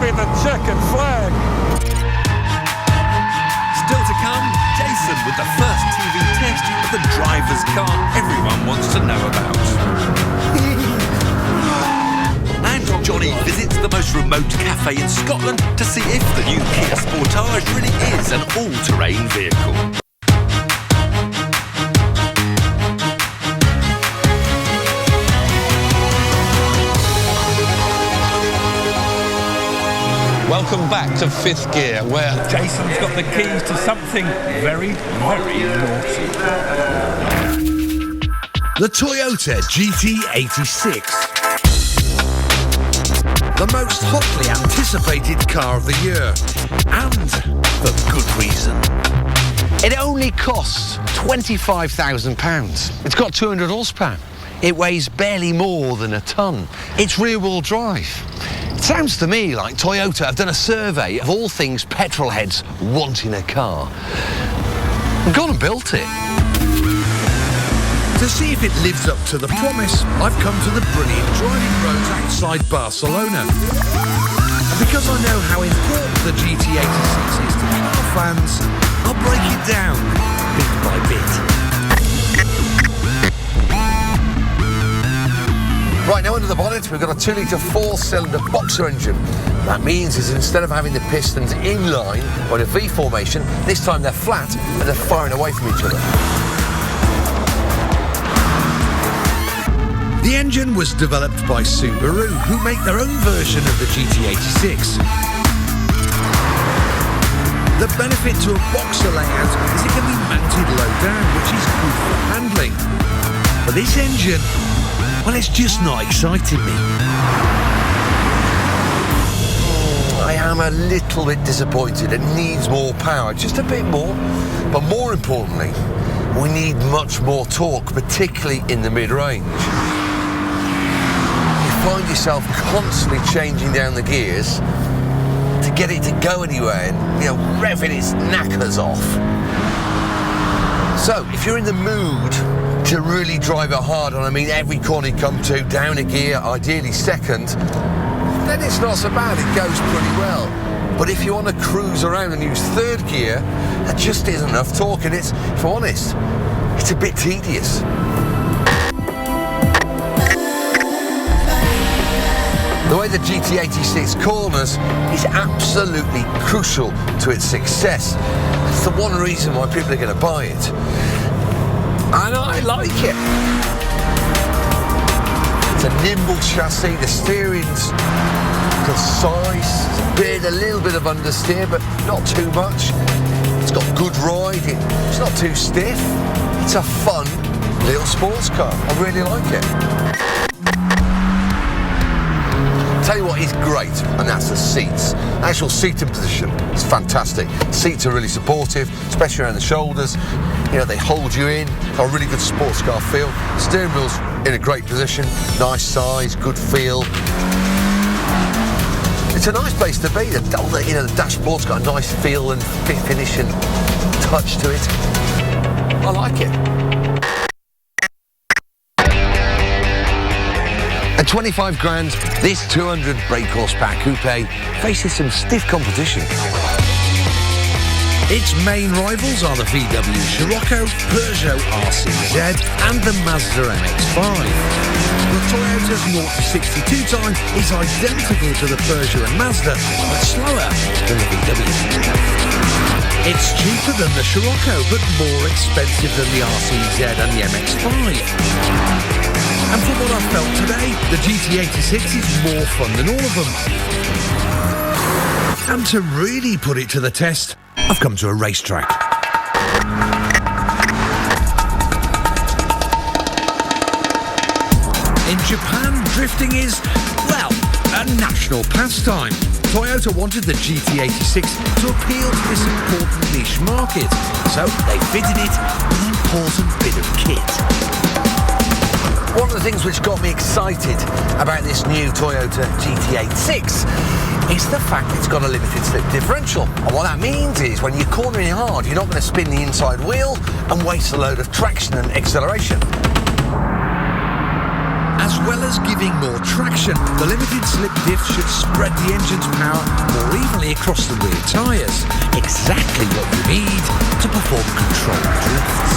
be the checkered flag. Still to come, Jason with the first TV test of the driver's car everyone wants to know about. And Johnny visits the most remote cafe in Scotland to see if the new Kia Sportage really is an all-terrain vehicle. Welcome back to Fifth Gear, where Jason's got the keys to something very, very naughty. The Toyota GT86. The most hotly anticipated car of the year. And for good reason. It only costs £25,000. It's got 200 horsepower. It weighs barely more than a tonne. It's rear-wheel drive. It sounds to me like Toyota have done a survey of all things petrol heads wanting a car and gone and built it. To see if it lives up to the promise, I've come to the brilliant driving roads outside Barcelona. And because I know how important the GT86 is to car fans, I'll break it down bit by bit. Right, now under the bonnet, we've got a 2-litre 4-cylinder boxer engine. That means is instead of having the pistons in line or in a V formation, this time they're flat and they're firing away from each other. The engine was developed by Subaru, who make their own version of the GT86. The benefit to a boxer layout is it can be mounted low down, which is good for handling. But this engine, well, it's just not exciting me. I am a little bit disappointed. It needs more power, just a bit more. But more importantly, we need much more torque, particularly in the mid-range. You find yourself constantly changing down the gears to get it to go anywhere and, revving its knackers off. So, if you're in the mood to really drive it hard, and I mean every corner you come to, down a gear, ideally second, then it's not so bad, it goes pretty well. But if you want to cruise around and use third gear, there just isn't enough torque, and it's, if I'm honest, it's a bit tedious. The way the GT86 corners is absolutely crucial to its success. It's the one reason why people are going to buy it. And I like it. It's a nimble chassis, the steering's concise, a little bit of understeer, but not too much. It's got good ride, it's not too stiff. It's a fun little sports car. I really like it. Tell you what is great, and that's the seats. The actual seating position is fantastic. Seats are really supportive, especially around the shoulders. They hold you in, got a really good sports car feel. Steering wheel's in a great position, nice size, good feel. It's a nice place to be. The dashboard's got a nice feel and finish and touch to it. I like it. At 25 grand, this 200 brake horsepower coupe faces some stiff competition. Its main rivals are the VW Scirocco, Peugeot RCZ and the Mazda MX-5. The Toyota's 0-62 time is identical to the Peugeot and Mazda, but slower than the VW. It's cheaper than the Scirocco, but more expensive than the RCZ and the MX-5. And from what I've felt today, the GT86 is more fun than all of them. And to really put it to the test, I've come to a racetrack. In Japan, drifting is, well, a national pastime. Toyota wanted the GT86 to appeal to this important niche market, so they fitted it with an important bit of kit. One of the things which got me excited about this new Toyota GT86 is the fact it's got a limited slip differential. And what that means is when you're cornering hard, you're not going to spin the inside wheel and waste a load of traction and acceleration. As well as giving more traction, the limited slip diff should spread the engine's power more evenly across the rear tyres. Exactly what you need to perform controlled drifts.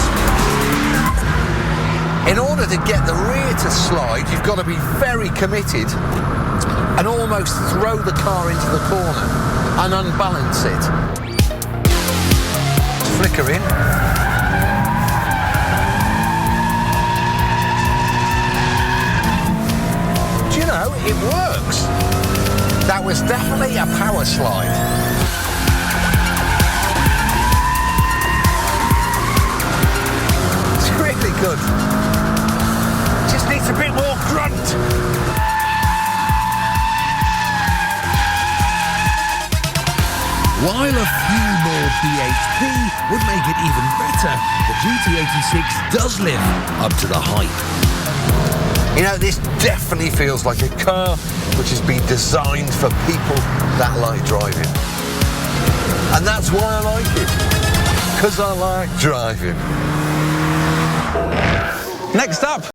In order to get the rear to slide, you've got to be very committed and almost throw the car into the corner and unbalance it. Flicker in. Do you know, it works. That was definitely a power slide. It's really good. Just needs a bit more grunt. While a few more bhp would make it even better, the GT86 does live up to the hype. You know, this definitely feels like a car which has been designed for people that like driving. And that's why I like it, because I like driving. Next up.